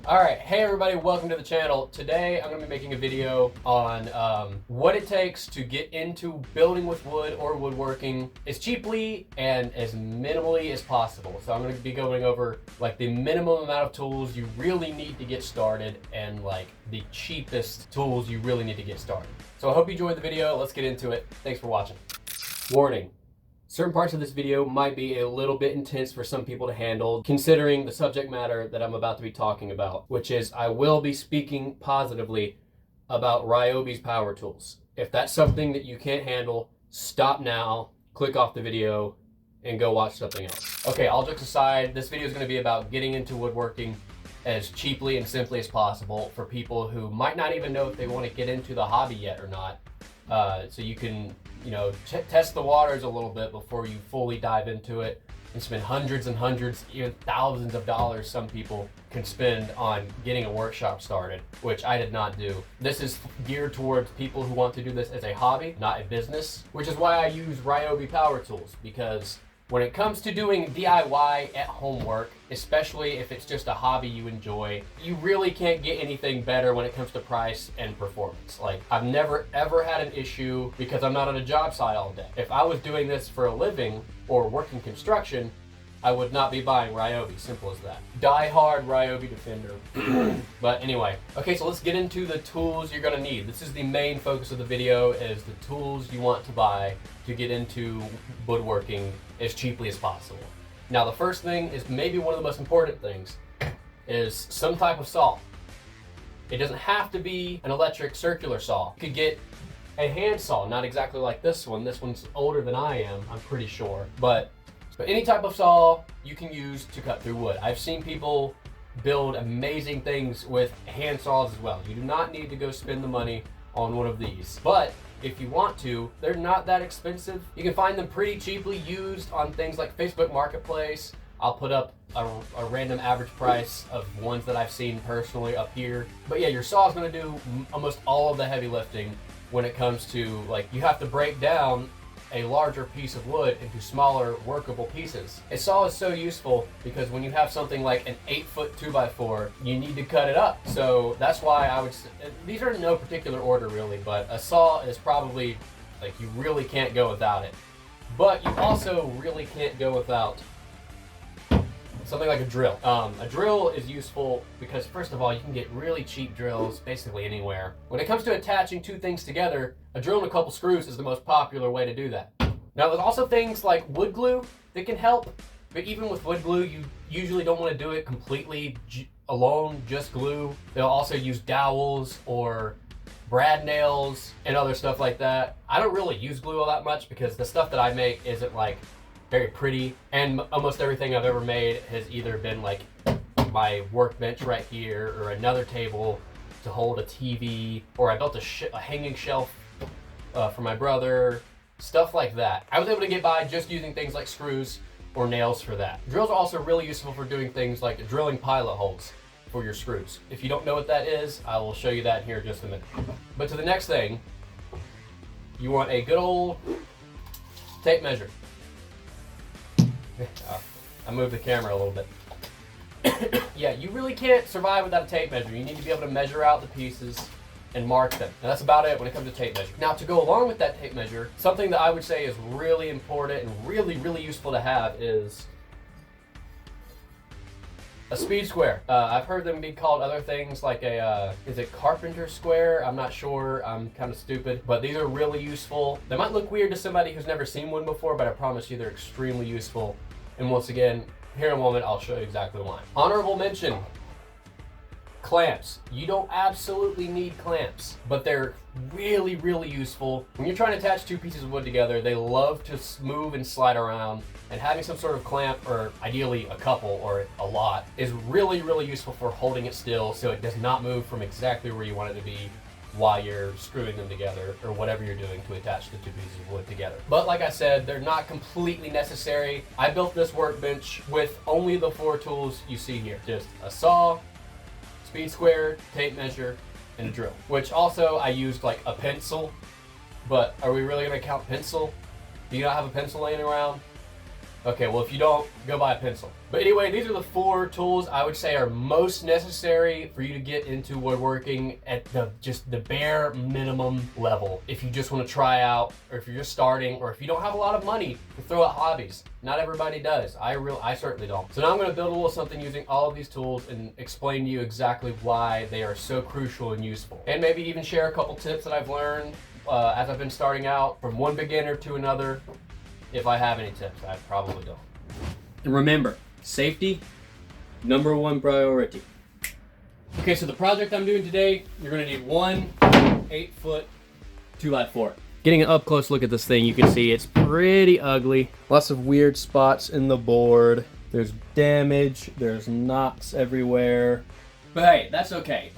Alright, hey everybody, welcome to the channel. Today I'm going to be making a video on what it takes to get into building with wood or woodworking as cheaply and as minimally as possible. So I'm going to be going over like the minimum amount of tools you really need to get started and like the cheapest tools you really need to get started. So I hope you enjoyed the video. Let's get into it. Thanks for watching. Warning. Certain parts of this video might be a little bit intense for some people to handle, considering the subject matter that I'm about to be talking about, which is I will be speaking positively about Ryobi's power tools. If that's something that you can't handle, stop now, click off the video, and go watch something else. Okay, all jokes aside, this video is going to be about getting into woodworking as cheaply and simply as possible for people who might not even know if they want to get into the hobby yet or not. So you can test the waters a little bit before you fully dive into it and spend hundreds and hundreds, even thousands of dollars some people can spend on getting a workshop started, which I did not do. This is geared towards people who want to do this as a hobby, not a business, which is why I use Ryobi power tools, because when it comes to doing DIY at home work, especially if it's just a hobby you enjoy, you really can't get anything better when it comes to price and performance. Like, I've never ever had an issue because I'm not on a job site all day. If I was doing this for a living or working construction, I would not be buying Ryobi, simple as that. Die hard Ryobi defender. But anyway, okay, so let's get into the tools you're gonna need. This is the main focus of the video, is the tools you want to buy to get into woodworking as cheaply as possible. Now the first thing is maybe one of the most important things, is some type of saw. It doesn't have to be an electric circular saw. You could get a hand saw, not exactly like this one. This one's older than I am, I'm pretty sure. But any type of saw you can use to cut through wood. I've seen people build amazing things with hand saws as well. You do not need to go spend the money on one of these. But if you want to, they're not that expensive. You can find them pretty cheaply used on things like Facebook Marketplace. I'll put up a random average price of ones that I've seen personally up here. But yeah, your saw is gonna do almost all of the heavy lifting when it comes to, like, you have to break down a larger piece of wood into smaller workable pieces. A saw is so useful because when you have something like an 8-foot 2x4, you need to cut it up. So that's why I would, these are in no particular order really, but a saw is probably, like, you really can't go without it. But you also really can't go without something like a drill. A drill is useful because, first of all, you can get really cheap drills basically anywhere. When it comes to attaching two things together, a drill and a couple screws is the most popular way to do that. Now there's also things like wood glue that can help, but even with wood glue, you usually don't want to do it completely alone, just glue. They'll also use dowels or brad nails and other stuff like that. I don't really use glue all that much because the stuff that I make isn't like very pretty, and almost everything I've ever made has either been like my workbench right here or another table to hold a TV, or I built a hanging shelf for my brother, stuff like that. I was able to get by just using things like screws or nails for that. Drills are also really useful for doing things like drilling pilot holes for your screws. If you don't know what that is, I will show you that here in just a minute. But to the next thing, you want a good old tape measure. I moved the camera a little bit. Yeah, you really can't survive without a tape measure. You need to be able to measure out the pieces and mark them. And that's about it when it comes to tape measure. Now, to go along with that tape measure, something that I would say is really important and really, really useful to have is a speed square. I've heard them be called other things like is it carpenter square? I'm not sure, I'm kind of stupid, but these are really useful. They might look weird to somebody who's never seen one before, but I promise you they're extremely useful. And once again, here in a moment, I'll show you exactly why. Honorable mention, clamps. You don't absolutely need clamps, but they're really, really useful. When you're trying to attach two pieces of wood together, they love to move and slide around, and having some sort of clamp, or ideally a couple or a lot, is really, really useful for holding it still so it does not move from exactly where you want it to be while you're screwing them together or whatever you're doing to attach the two pieces of wood together. But like I said, they're not completely necessary. I built this workbench with only the 4 tools you see here. Just a saw, speed square, tape measure, and a drill. Which also I used like a pencil, but are we really gonna count pencil? Do you not have a pencil laying around? Okay, well, if you don't, go buy a pencil. But anyway, these are the 4 tools I would say are most necessary for you to get into woodworking at just the bare minimum level. If you just want to try out, or if you're just starting, or if you don't have a lot of money to throw at hobbies. Not everybody does. I certainly don't. So now I'm going to build a little something using all of these tools and explain to you exactly why they are so crucial and useful. And maybe even share a couple tips that I've learned as I've been starting out from one beginner to another. If I have any tips, I probably don't. And remember, safety, #1 priority. Okay, so the project I'm doing today, you're gonna need one 8-foot 2x4. Getting an up close look at this thing, you can see it's pretty ugly. Lots of weird spots in the board. There's damage, there's knots everywhere. But hey, that's okay.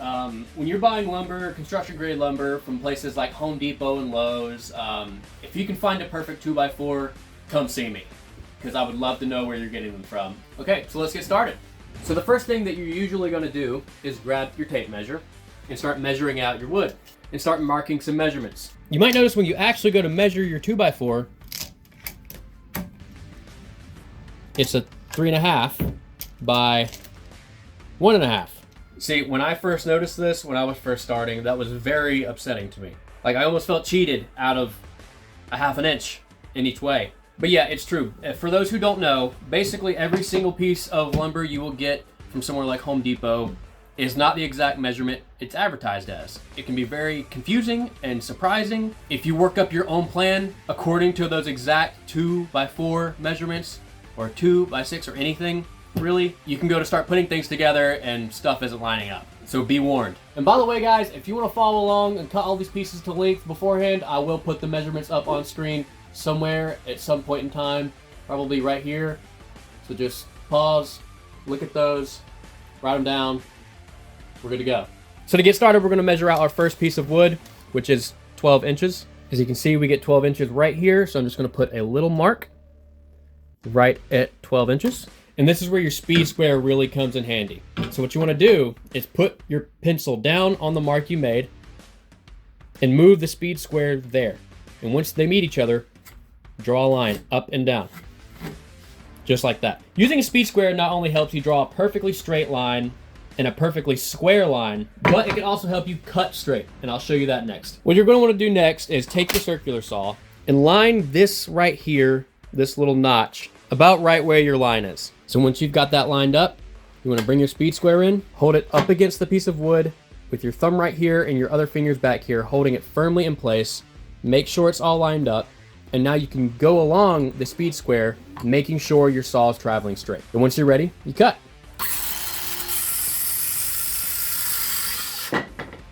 When you're buying lumber, construction grade lumber from places like Home Depot and Lowe's, if you can find a perfect 2x4, come see me, because I would love to know where you're getting them from. Okay, so let's get started. So the first thing that you're usually going to do is grab your tape measure and start measuring out your wood and start marking some measurements. You might notice when you actually go to measure your 2x4, it's a 3.5 by 1.5. See, when I first noticed this, when I was first starting, that was very upsetting to me. Like, I almost felt cheated out of a 1/2 inch in each way. But yeah, it's true. For those who don't know, basically every single piece of lumber you will get from somewhere like Home Depot is not the exact measurement it's advertised as. It can be very confusing and surprising. If you work up your own plan according to those exact 2x4 measurements, or 2x6 or anything, really, you can go to start putting things together and stuff isn't lining up. So be warned. And by the way, guys, if you want to follow along and cut all these pieces to length beforehand, I will put the measurements up on screen somewhere at some point in time, probably right here. So just pause, look at those, write them down. We're good to go. So to get started, we're going to measure out our first piece of wood, which is 12 inches. As you can see, we get 12 inches right here. So I'm just going to put a little mark right at 12 inches. And this is where your speed square really comes in handy. So what you want to do is put your pencil down on the mark you made and move the speed square there. And once they meet each other, draw a line up and down, just like that. Using a speed square not only helps you draw a perfectly straight line and a perfectly square line, but it can also help you cut straight, and I'll show you that next. What you're going to want to do next is take your circular saw and line this right here, this little notch, about right where your line is. So once you've got that lined up, you want to bring your speed square in, hold it up against the piece of wood with your thumb right here and your other fingers back here, holding it firmly in place. Make sure it's all lined up. And now you can go along the speed square, making sure your saw is traveling straight. And once you're ready, you cut.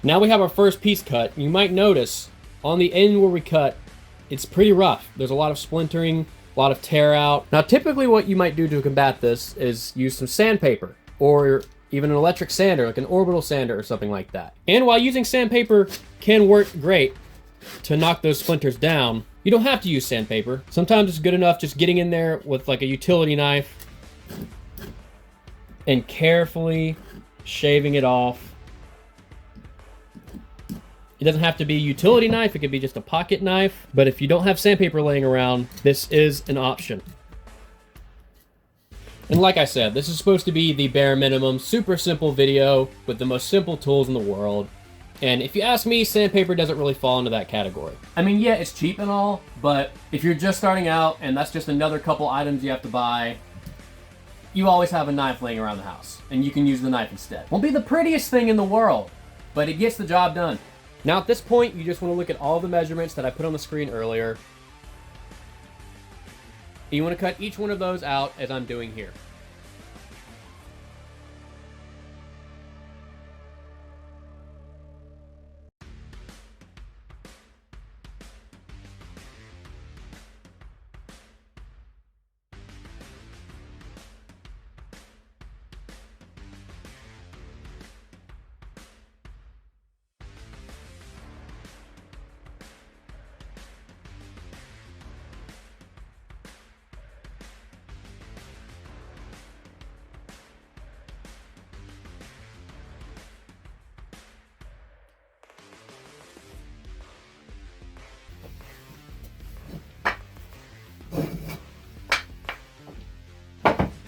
Now we have our first piece cut. You might notice on the end where we cut, it's pretty rough. There's a lot of splintering, a lot of tear out. Now, typically what you might do to combat this is use some sandpaper or even an electric sander, like an orbital sander or something like that. And while using sandpaper can work great to knock those splinters down, you don't have to use sandpaper. Sometimes it's good enough just getting in there with like a utility knife and carefully shaving it off. It doesn't have to be a utility knife, it could be just a pocket knife, but if you don't have sandpaper laying around, this is an option. And like I said, this is supposed to be the bare minimum, super simple video with the most simple tools in the world. And if you ask me, sandpaper doesn't really fall into that category. I mean, yeah, it's cheap and all, but if you're just starting out and that's just another couple items you have to buy, you always have a knife laying around the house, and you can use the knife instead. Won't be the prettiest thing in the world, but it gets the job done. Now at this point, you just want to look at all the measurements that I put on the screen earlier. You want to cut each one of those out as I'm doing here.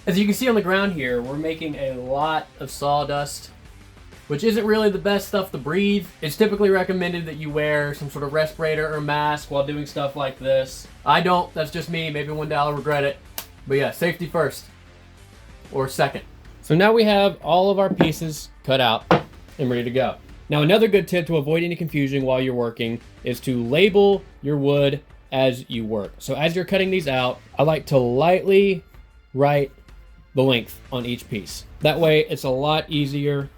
As you can see on the ground here, we're making a lot of sawdust, which isn't really the best stuff to breathe. It's typically recommended that you wear some sort of respirator or mask while doing stuff like this. I don't, that's just me. Maybe one day I'll regret it. But yeah, safety first, or second. So now we have all of our pieces cut out and ready to go. Now another good tip to avoid any confusion while you're working is to label your wood as you work. So as you're cutting these out, I like to lightly write the length on each piece. That way it's a lot easier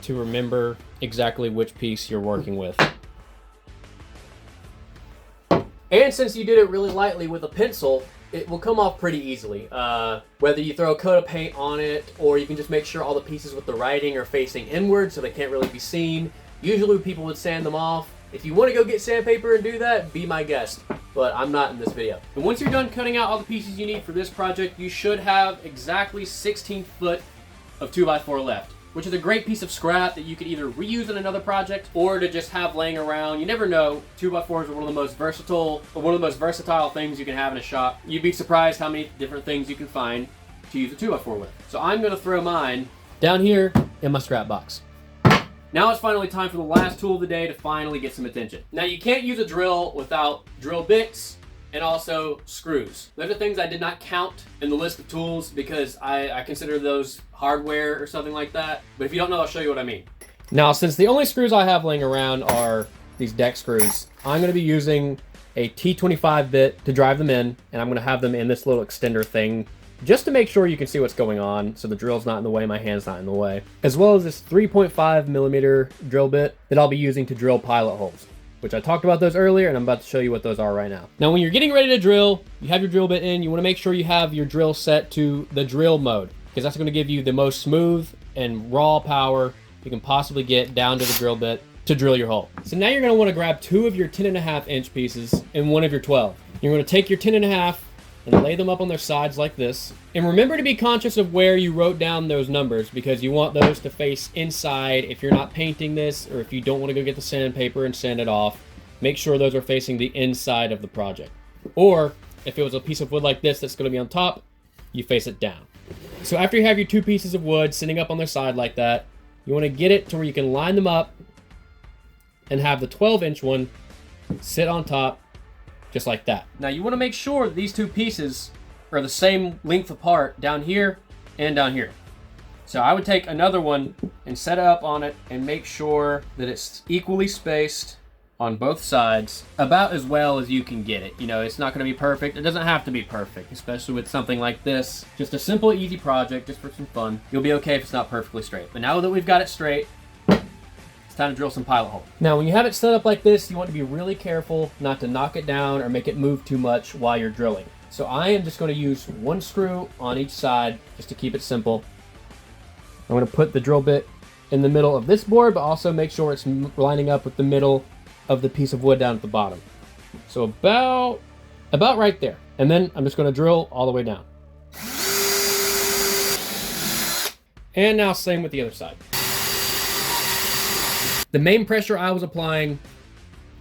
to remember exactly which piece you're working with. And since you did it really lightly with a pencil, it will come off pretty easily. Whether you throw a coat of paint on it, or you can just make sure all the pieces with the writing are facing inward so they can't really be seen. Usually people would sand them off. If you want to go get sandpaper and do that, be my guest, but I'm not in this video. And once you're done cutting out all the pieces you need for this project, you should have exactly 16 foot of 2x4 left, which is a great piece of scrap that you could either reuse in another project or to just have laying around. You never know. 2x4s are one of the most versatile things you can have in a shop. You'd be surprised how many different things you can find to use a 2x4 with. So I'm gonna throw mine down here in my scrap box. Now it's finally time for the last tool of the day to finally get some attention. Now you can't use a drill without drill bits and also screws. Those are things I did not count in the list of tools because I consider those hardware or something like that. But if you don't know, I'll show you what I mean. Now, since the only screws I have laying around are these deck screws, I'm gonna be using a T25 bit to drive them in, and I'm gonna have them in this little extender thing just to make sure you can see what's going on, so the drill's not in the way, my hand's not in the way. As well as this 3.5 millimeter drill bit that I'll be using to drill pilot holes, which I talked about those earlier, and I'm about to show you what those are right now. Now, when you're getting ready to drill, you have your drill bit in, you wanna make sure you have your drill set to the drill mode, because that's gonna give you the most smooth and raw power you can possibly get down to the drill bit to drill your hole. So now you're gonna wanna grab 2 of your 10.5 inch pieces and 1 of your 12. You're gonna take your 10.5 and lay them up on their sides like this. And remember to be conscious of where you wrote down those numbers, because you want those to face inside. If you're not painting this, or if you don't want to go get the sandpaper and sand it off, make sure those are facing the inside of the project. Or if it was a piece of wood like this that's going to be on top, you face it down. So after you have your 2 pieces of wood sitting up on their side like that, you want to get it to where you can line them up and have the 12-inch one sit on top just like that. Now you want to make sure that these 2 pieces are the same length apart down here and down here. So I would take another one and set it up on it and make sure that it's equally spaced on both sides, about as well as you can get it. You know, it's not going to be perfect. It doesn't have to be perfect, especially with something like this. Just a simple, easy project, just for some fun. You'll be okay if it's not perfectly straight. But now that we've got it straight, it's time to drill some pilot holes. Now, when you have it set up like this, you want to be really careful not to knock it down or make it move too much while you're drilling. So I am just going to use 1 screw on each side just to keep it simple. I'm going to put the drill bit in the middle of this board, but also make sure it's lining up with the middle of the piece of wood down at the bottom. So about right there. And then I'm just going to drill all the way down. And now same with the other side. The main pressure I was applying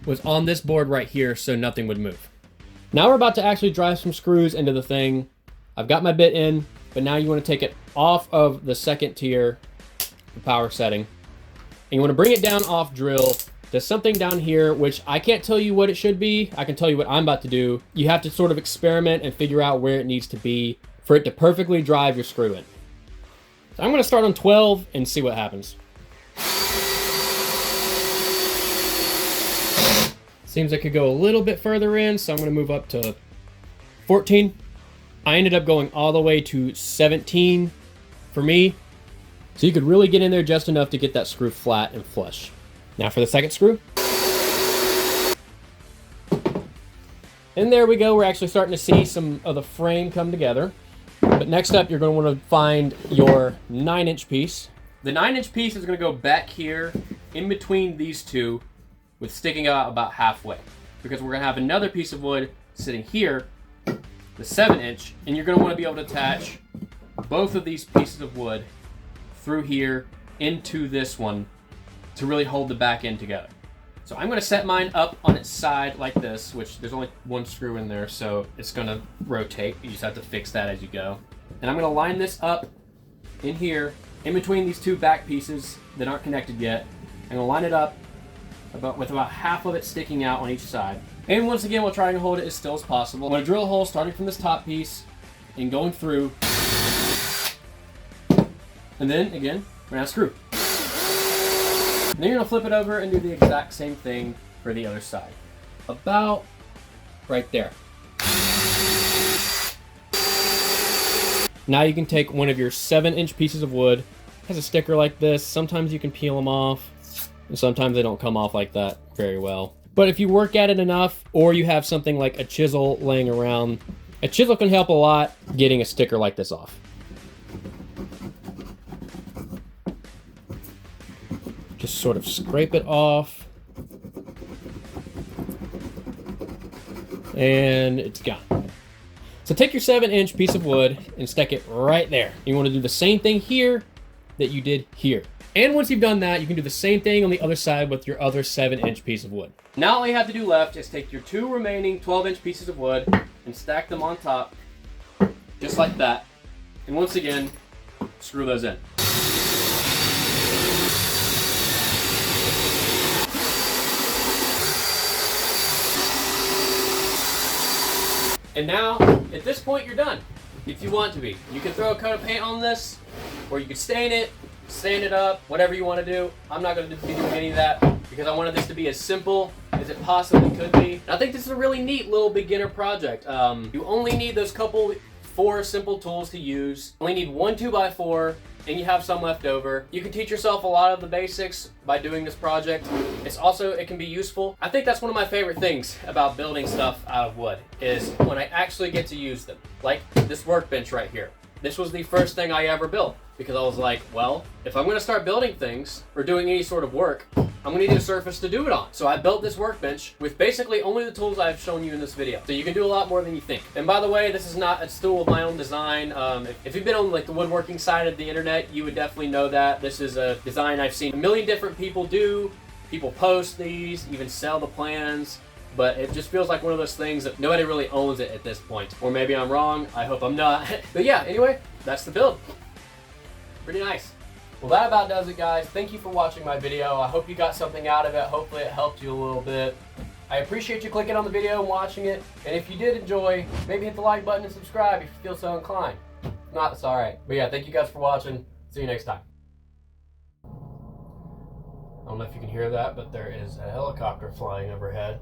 was on this board right here, so nothing would move. Now we're about to actually drive some screws into the thing. I've got my bit in, but now you want to take it off of the second tier, the power setting, and you want to bring it down off drill to something down here, which I can't tell you what it should be. I can tell you what I'm about to do. You have to sort of experiment and figure out where it needs to be for it to perfectly drive your screw in. So I'm going to start on 12 and see what happens. Seems I could go a little bit further in, so I'm going to move up to 14. I ended up going all the way to 17 for me. So you could really get in there just enough to get that screw flat and flush. Now for the second screw. And there we go. We're actually starting to see some of the frame come together. But next up, you're going to want to find your 9-inch piece. The 9-inch piece is going to go back here in between these two, with sticking out about halfway, because we're going to have another piece of wood sitting here, the 7-inch, and you're going to want to be able to attach both of these pieces of wood through here into this one to really hold the back end together. So I'm going to set mine up on its side like this, which there's only 1 screw in there, so it's going to rotate. You just have to fix that as you go. And I'm gonna line this up in here, in between these two back pieces that aren't connected yet. I'm gonna line it up with about half of it sticking out on each side. And once again, we'll try and hold it as still as possible. I'm gonna drill a hole starting from this top piece and going through. And then, again, we're gonna screw. And then you're gonna flip it over and do the exact same thing for the other side. About right there. Now you can take one of your 7-inch pieces of wood. It has a sticker like this. Sometimes you can peel them off, and sometimes they don't come off like that very well. But if you work at it enough, or you have something like a chisel laying around, a chisel can help a lot getting a sticker like this off. Just sort of scrape it off. And it's gone. So take your 7-inch piece of wood and stick it right there. You want to do the same thing here that you did here. And once you've done that, you can do the same thing on the other side with your other 7-inch piece of wood. Now all you have to do left is take your 2 remaining 12-inch pieces of wood and stack them on top, just like that. And once again, screw those in. And now, at this point, you're done. If you want to be. You can throw a coat of paint on this, or you can stain it, sand it up, whatever you want to do. I'm not going to be doing any of that because I wanted this to be as simple as it possibly could be. And I think this is a really neat little beginner project. You only need those 4 simple tools to use. You only need 1 2x4, and you have some left over. You can teach yourself a lot of the basics by doing this project. It can be useful. I think that's one of my favorite things about building stuff out of wood, is when I actually get to use them. Like this workbench right here. This was the first thing I ever built, because I was like, well, if I'm gonna start building things or doing any sort of work, I'm gonna need a surface to do it on. So I built this workbench with basically only the tools I've shown you in this video. So you can do a lot more than you think. And by the way, this is not a stool of my own design. If you've been on like the woodworking side of the internet, you would definitely know that. This is a design I've seen a million different people do. People post these, even sell the plans. But it just feels like one of those things that nobody really owns it at this point. Or maybe I'm wrong, I hope I'm not. But yeah, anyway, that's the build. Pretty nice. Well, that about does it, guys. Thank you for watching my video. I hope you got something out of it. Hopefully it helped you a little bit. I appreciate you clicking on the video and watching it. And if you did enjoy, maybe hit the like button and subscribe if you feel so inclined. If not, that's all right. But yeah, thank you guys for watching. See you next time. I don't know if you can hear that, but there is a helicopter flying overhead.